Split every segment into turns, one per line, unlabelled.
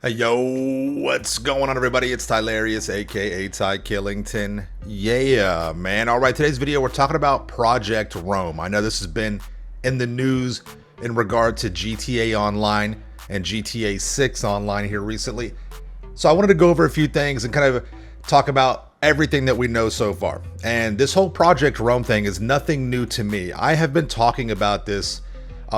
Yo, what's going on, everybody? It's Tylarious, aka Ty Killington. Yeah, man. All right, today's video, we're talking about Project R.O.M.E. I know this has been in the news in regard to GTA Online and GTA 6 Online here recently. So I wanted to go over a few things and kind of talk about everything that we know so far. And this whole Project R.O.M.E thing is nothing new to me. I have been talking about this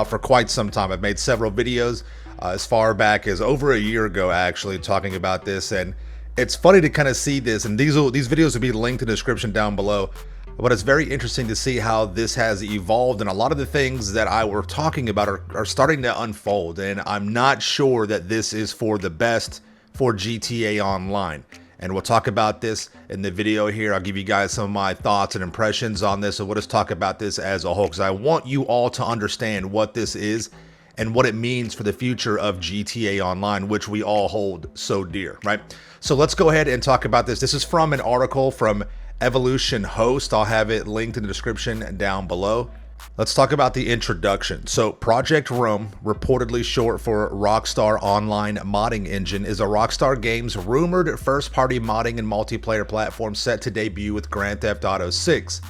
for quite some time. I've made several videos as far back as over a year ago, actually, talking about this. And it's funny to kind of see this, and these videos will be linked in the description down below. But it's very interesting to see how this has evolved, and a lot of the things that I were talking about are starting to unfold. And I'm not sure that this is for the best for GTA Online. And we'll talk about this in the video here. I'll give you guys some of my thoughts and impressions on this. So we'll just talk about this as a whole, because I want you all to understand what this is and what it means for the future of GTA Online, which we all hold so dear, right? So let's go ahead and talk about this. This is from an article from Evolution Host. I'll have it linked in the description down below. Let's talk about the introduction. So Project R.O.M.E, reportedly short for Rockstar Online Modding Engine, is a Rockstar Games rumored first-party modding and multiplayer platform set to debut with Grand Theft Auto 6.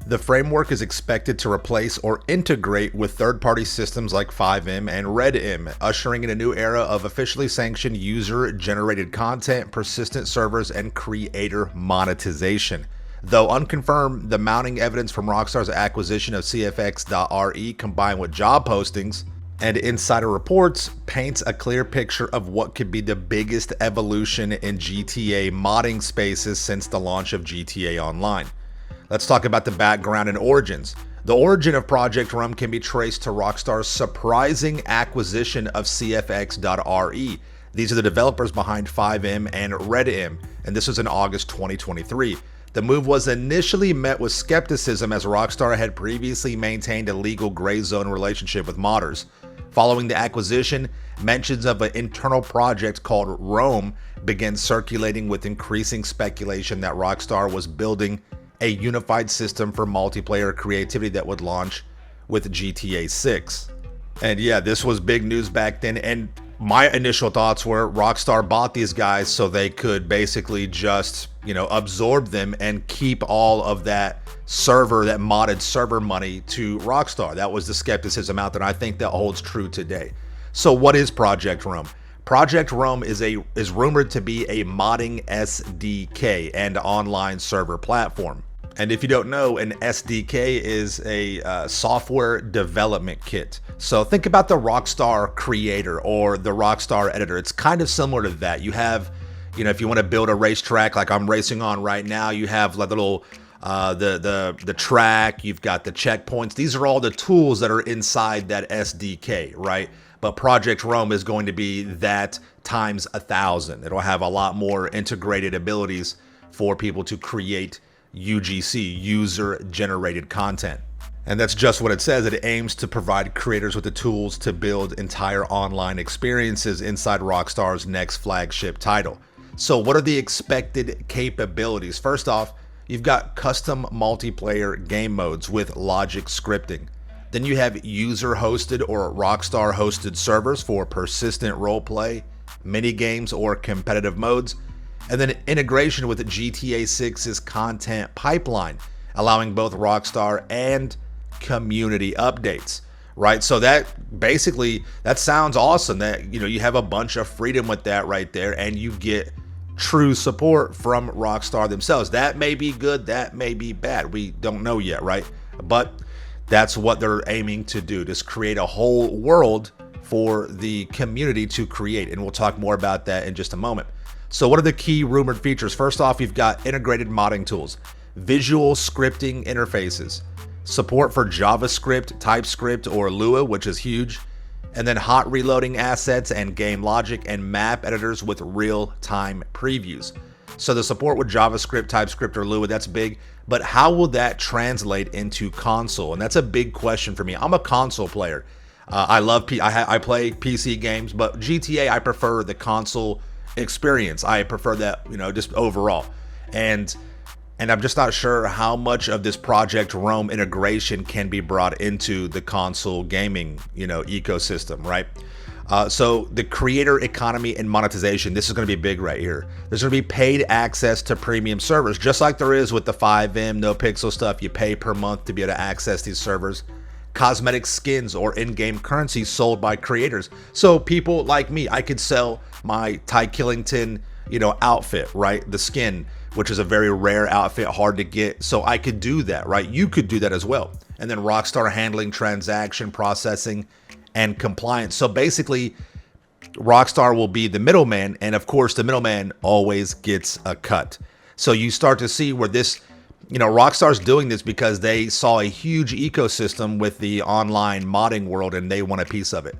The framework is expected to replace or integrate with third-party systems like FiveM and R.O.M.E, ushering in a new era of officially sanctioned user-generated content, persistent servers, and creator monetization. Though unconfirmed, the mounting evidence from Rockstar's acquisition of CFX.RE combined with job postings and insider reports paints a clear picture of what could be the biggest evolution in GTA modding spaces since the launch of GTA Online. Let's talk about the background and origins. The origin of Project R.O.M.E can be traced to Rockstar's surprising acquisition of CFX.RE. These are the developers behind FiveM and R.O.M.E, and this was in August 2023. The move was initially met with skepticism, as Rockstar had previously maintained a legal gray zone relationship with modders. Following the acquisition, mentions of an internal project called R.O.M.E began circulating, with increasing speculation that Rockstar was building a unified system for multiplayer creativity that would launch with GTA 6. And yeah, this was big news back then, and my initial thoughts were Rockstar bought these guys so they could basically just, absorb them and keep all of that modded server money to Rockstar. That was the skepticism out there, and I think that holds true today. So what is Project R.O.M.E? Project R.O.M.E is rumored to be a modding SDK and online server platform. And if you don't know, an SDK is a software development kit. So think about the Rockstar creator or the Rockstar editor. It's kind of similar to that. You have, if you want to build a racetrack like I'm racing on right now, you have like little the track, you've got the checkpoints. These are all the tools that are inside that SDK, right? But Project R.O.M.E is going to be that times 1,000. It'll have a lot more integrated abilities for people to create UGC, user-generated content. And that's just what it says. It aims to provide creators with the tools to build entire online experiences inside Rockstar's next flagship title. So what are the expected capabilities? First off, you've got custom multiplayer game modes with logic scripting. Then you have user-hosted or Rockstar-hosted servers for persistent roleplay, mini-games, or competitive modes. And then integration with GTA 6's content pipeline, allowing both Rockstar and community updates, right? So that sounds awesome. That, you have a bunch of freedom with that right there, and you get true support from Rockstar themselves. That may be good, that may be bad. We don't know yet, right? But that's what they're aiming to do, just create a whole world for the community to create. And we'll talk more about that in just a moment. So what are the key rumored features? First off, you've got integrated modding tools, visual scripting interfaces, support for JavaScript, TypeScript, or Lua, which is huge, and then hot reloading assets and game logic and map editors with real-time previews. So the support with JavaScript, TypeScript, or Lua, that's big, but how will that translate into console? And that's a big question for me. I'm a console player. I play PC games, but GTA, I prefer the console experience. I prefer that, just overall. And I'm just not sure how much of this Project R.O.M.E integration can be brought into the console gaming, ecosystem, right? So the creator economy and monetization, this is going to be big right here. There's going to be paid access to premium servers, just like there is with the FiveM, no pixel stuff. You pay per month to be able to access these servers. Cosmetic skins or in-game currency sold by creators. So people like me, I could sell my Ty Killington, outfit, right? The skin, which is a very rare outfit, hard to get. So I could do that, right? You could do that as well. And then Rockstar handling transaction processing and compliance. So basically, Rockstar will be the middleman, and of course, the middleman always gets a cut. So you start to see where this, Rockstar's doing this because they saw a huge ecosystem with the online modding world, and they want a piece of it.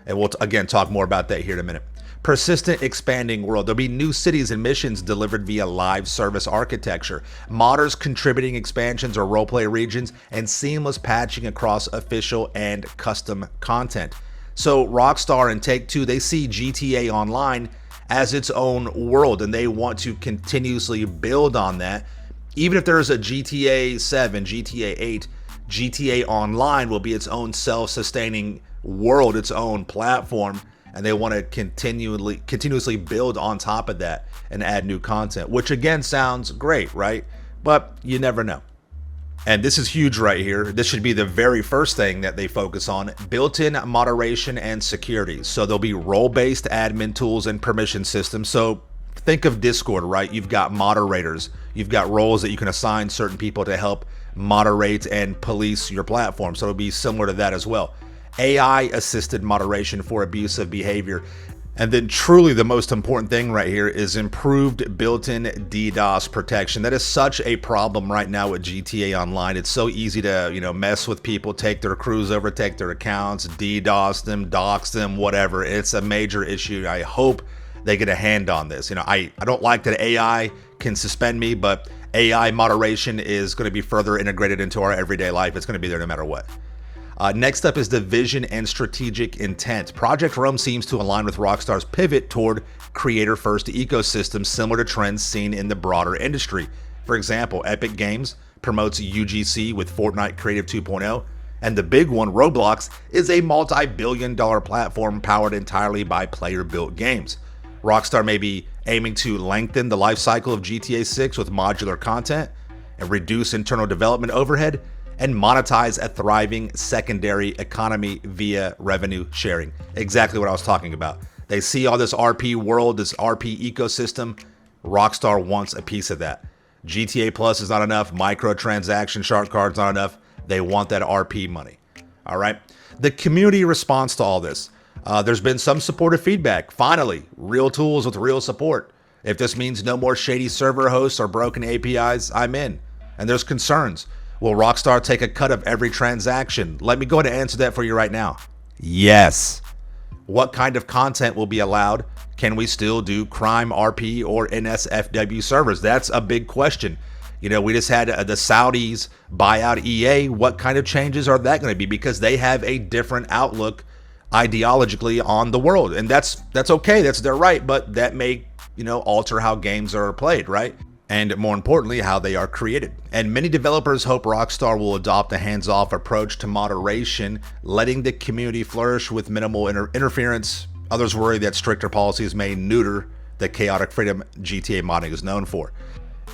And we'll again talk more about that here in a minute. Persistent expanding world. There'll be new cities and missions delivered via live service architecture, modders contributing expansions or roleplay regions, and seamless patching across official and custom content. So Rockstar and Take-Two, they see GTA Online as its own world, and they want to continuously build on that. Even if there's a GTA 7, GTA 8, GTA Online will be its own self-sustaining world, its own platform, and they want to continuously build on top of that and add new content, which again sounds great, right? But you never know. And this is huge right here. This should be the very first thing that they focus on: built-in moderation and security. So there'll be role-based admin tools and permission systems. So think of Discord, right? You've got moderators. You've got roles that you can assign certain people to help moderate and police your platform. So it'll be similar to that as well. AI-assisted moderation for abusive behavior. And then truly the most important thing right here is improved built-in DDoS protection. That is such a problem right now with GTA Online. It's so easy to, mess with people, take their crews over, take their accounts, DDoS them, dox them, whatever. It's a major issue. I hope they get a hand on this. I don't like that AI can suspend me, but AI moderation is going to be further integrated into our everyday life. It's going to be there no matter what. Next up is the vision and strategic intent. Project R.O.M.E seems to align with Rockstar's pivot toward creator-first ecosystems, similar to trends seen in the broader industry. For example, Epic Games promotes UGC with Fortnite Creative 2.0, and the big one, Roblox, is a multi-billion-dollar platform powered entirely by player-built games. Rockstar may be aiming to lengthen the life cycle of GTA 6 with modular content and reduce internal development overhead, and monetize a thriving secondary economy via revenue sharing. Exactly what I was talking about. They see all this RP world, this RP ecosystem. Rockstar wants a piece of that. GTA Plus is not enough. Microtransaction shark cards not enough. They want that RP money. All right. The community response to all this. There's been some supportive feedback. Finally, real tools with real support. If this means no more shady server hosts or broken APIs, I'm in. And there's concerns. Will Rockstar take a cut of every transaction? Let me go ahead and answer that for you right now. Yes. What kind of content will be allowed? Can we still do crime RP or NSFW servers? That's a big question. We just had the Saudis buy out EA. What kind of changes are that going to be? Because they have a different outlook ideologically on the world. And that's okay. That's their right. But that may, alter how games are played, right? And more importantly, how they are created. And many developers hope Rockstar will adopt a hands-off approach to moderation, letting the community flourish with minimal interference. Others worry that stricter policies may neuter the chaotic freedom GTA modding is known for.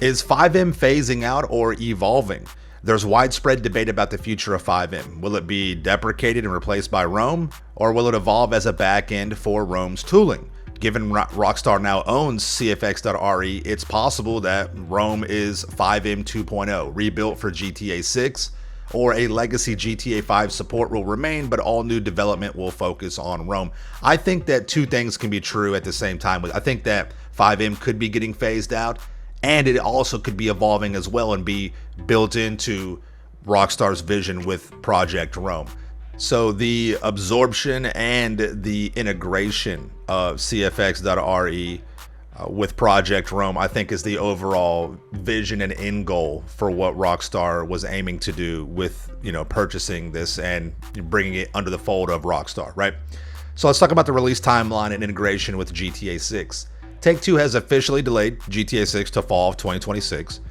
Is FiveM phasing out or evolving? There's widespread debate about the future of FiveM. Will it be deprecated and replaced by R.O.M.E, or will it evolve as a backend for R.O.M.e's tooling? Given Rockstar now owns CFX.RE, it's possible that R.O.M.E is FiveM 2.0, rebuilt for GTA 6, or a legacy GTA 5 support will remain, but all new development will focus on R.O.M.E. I think that two things can be true at the same time. I think that FiveM could be getting phased out, and it also could be evolving as well and be built into Rockstar's vision with Project R.O.M.E. So the absorption and the integration of CFX.RE with Project R.O.M.E, I think, is the overall vision and end goal for what Rockstar was aiming to do with, purchasing this and bringing it under the fold of Rockstar, right? So let's talk about the release timeline and integration with GTA 6. Take-Two has officially delayed GTA 6 to fall of 2026.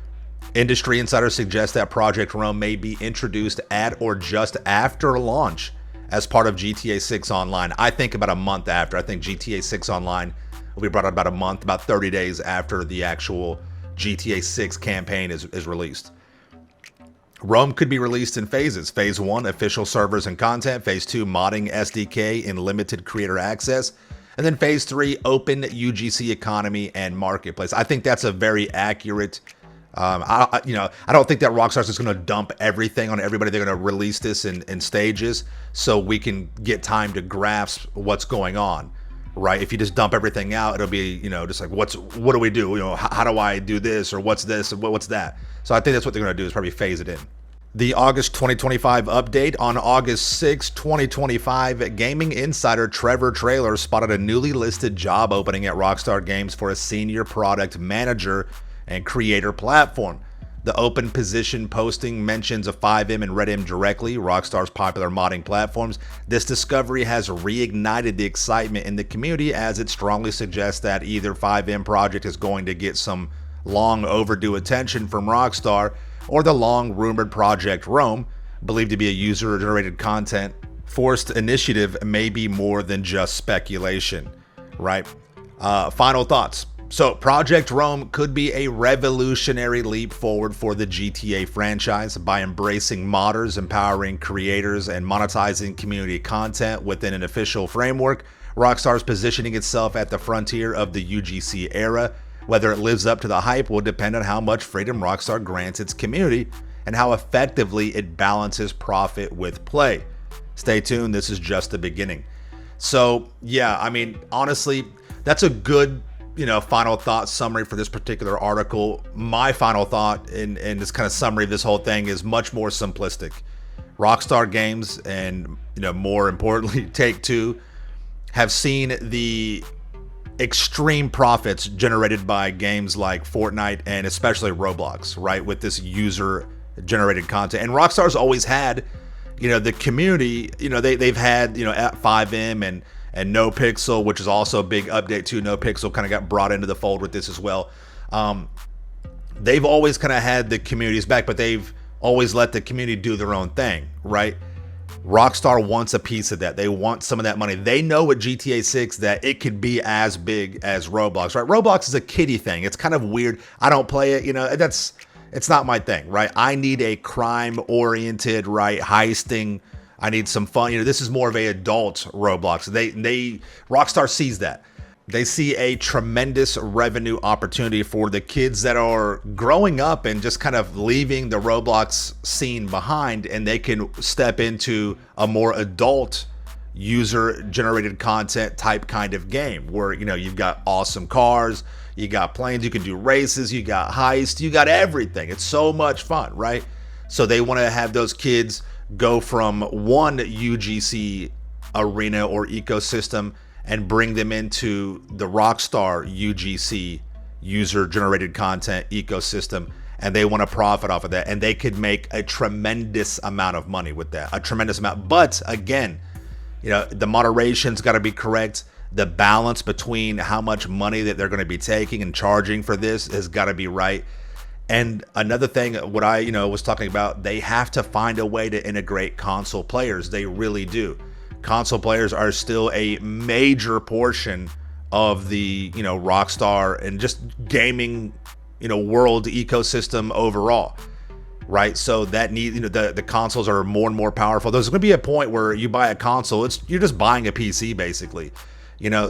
Industry insiders suggest that Project R.O.M.E may be introduced at or just after launch, as part of GTA 6 Online. I think about a month after. I think GTA 6 Online will be brought out about a month, about 30 days after the actual GTA 6 campaign is released. R.O.M.E could be released in phases. Phase 1, official servers and content. Phase 2, modding SDK and limited creator access. And then Phase 3, open UGC economy and marketplace. I think that's a very accurate. I don't think that Rockstar's just going to dump everything on everybody. They're going to release this in stages so we can get time to grasp what's going on, right? If you just dump everything out, it'll be, just like, what do we do? How do I do this, or what's this, and what's that? So I think that's what they're going to do, is probably phase it in. The August 2025 update. On August 6, 2025, gaming insider Trevor Traylor spotted a newly listed job opening at Rockstar Games for a senior product manager and creator platform. The open position posting mentions a FiveM and RedM directly, Rockstar's popular modding platforms. This discovery has reignited the excitement in the community, as it strongly suggests that either FiveM project is going to get some long overdue attention from Rockstar, or the long rumored Project R.O.M.E, believed to be a user-generated content forced initiative, may be more than just speculation, right? Final thoughts. So Project R.O.M.E could be a revolutionary leap forward for the GTA franchise by embracing modders, empowering creators, and monetizing community content within an official framework. Rockstar is positioning itself at the frontier of the UGC era. Whether it lives up to the hype will depend on how much freedom Rockstar grants its community and how effectively it balances profit with play. Stay tuned, this is just the beginning. So yeah, I mean, honestly, that's a good final thought summary for this particular article. My final thought in this kind of summary of this whole thing is much more simplistic. Rockstar Games and, more importantly, Take-Two have seen the extreme profits generated by games like Fortnite and especially Roblox, right? With this user generated content. And Rockstar's always had, the community, they've had, at FiveM and No Pixel, which is also a big update too. No Pixel kind of got brought into the fold with this as well. They've always kind of had the community's back, but they've always let the community do their own thing, right? Rockstar wants a piece of that. They want some of that money. They know with GTA 6 that it could be as big as Roblox, right? Roblox is a kiddie thing. It's kind of weird. I don't play it, it's not my thing, right? I need a crime-oriented, right, heisting. I need some fun. This is more of a adult Roblox. Rockstar sees that. They see a tremendous revenue opportunity for the kids that are growing up and just kind of leaving the Roblox scene behind, and they can step into a more adult user-generated content type kind of game where, you've got awesome cars, you got planes, you can do races, you got heists, you got everything. It's so much fun, right? So they want to have those kids go from one UGC arena or ecosystem and bring them into the Rockstar UGC, user-generated content ecosystem, and they want to profit off of that, and they could make a tremendous amount of money with that, a tremendous amount. But again, the moderation's got to be correct. The balance between how much money that they're going to be taking and charging for this has got to be right. And another thing, what I was talking about, they have to find a way to integrate console players. They really do. Console players are still a major portion of the Rockstar and just gaming world ecosystem overall, right? So that the consoles are more and more powerful. There's going to be a point where you buy a console, you're just buying a PC basically,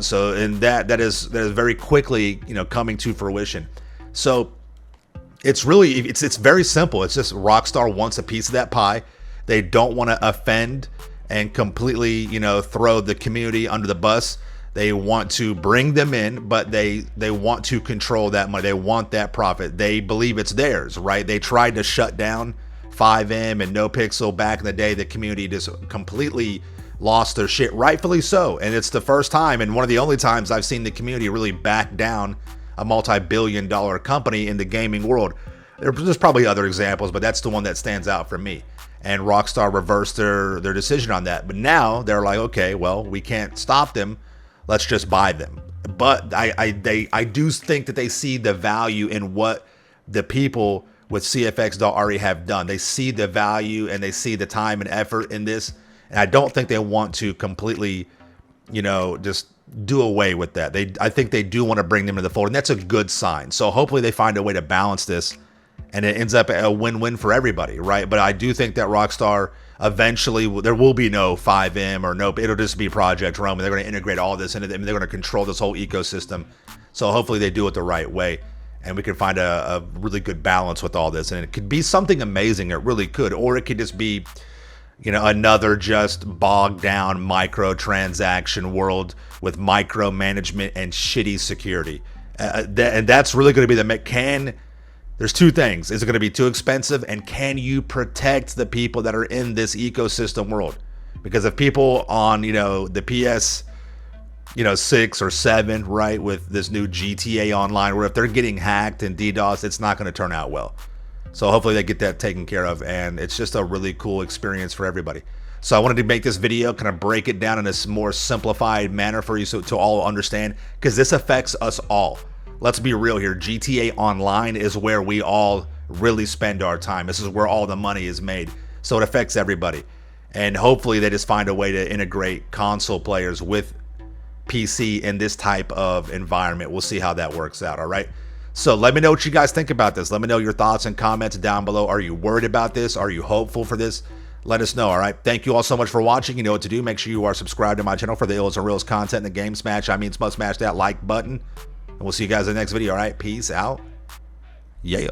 So and that is very quickly coming to fruition. So it's really it's very simple. It's just Rockstar wants a piece of that pie. They don't want to offend and completely, throw the community under the bus. They want to bring them in, but they want to control that money. They want that profit. They believe it's theirs, right? They tried to shut down FiveM and No Pixel back in the day. The community just completely lost their shit, rightfully so. And it's the first time and one of the only times I've seen the community really back down a multi-billion-dollar company in the gaming world. There's probably other examples, but that's the one that stands out for me. And Rockstar reversed their decision on that. But now they're like, okay, well, we can't stop them. Let's just buy them. But I do think that they see the value in what the people with CFX.RE have done. They see the value and they see the time and effort in this. And I don't think they want to completely, just do away with that. I think they do want to bring them to the fold, and that's a good sign. So hopefully they find a way to balance this, and it ends up a win-win for everybody, right? But I do think that Rockstar eventually, there will be no FiveM or no, it'll just be Project R.O.M.E, and they're going to integrate all this into them. They're going to control this whole ecosystem. So hopefully they do it the right way, and we can find a really good balance with all this. And it could be something amazing. It really could. Or it could just be, another just bogged down microtransaction world with micromanagement and shitty security. And that's really going to be there's two things. Is it going to be too expensive? And can you protect the people that are in this ecosystem world? Because if people on, the PS, 6 or 7, right, with this new GTA Online, where if they're getting hacked and DDoS, it's not going to turn out well. So hopefully they get that taken care of, and it's just a really cool experience for everybody. So I wanted to make this video, kind of break it down in a more simplified manner for you so to all understand, because this affects us all. Let's be real here. GTA Online is where we all really spend our time. This is where all the money is made. So it affects everybody. And hopefully they just find a way to integrate console players with PC in this type of environment. We'll see how that works out, all right? So let me know what you guys think about this. Let me know your thoughts and comments down below. Are you worried about this? Are you hopeful for this? Let us know, all right? Thank you all so much for watching. You know what to do. Make sure you are subscribed to my channel for the ills and reels content in the game. Smash that like button. And we'll see you guys in the next video, all right? Peace out. Yeah.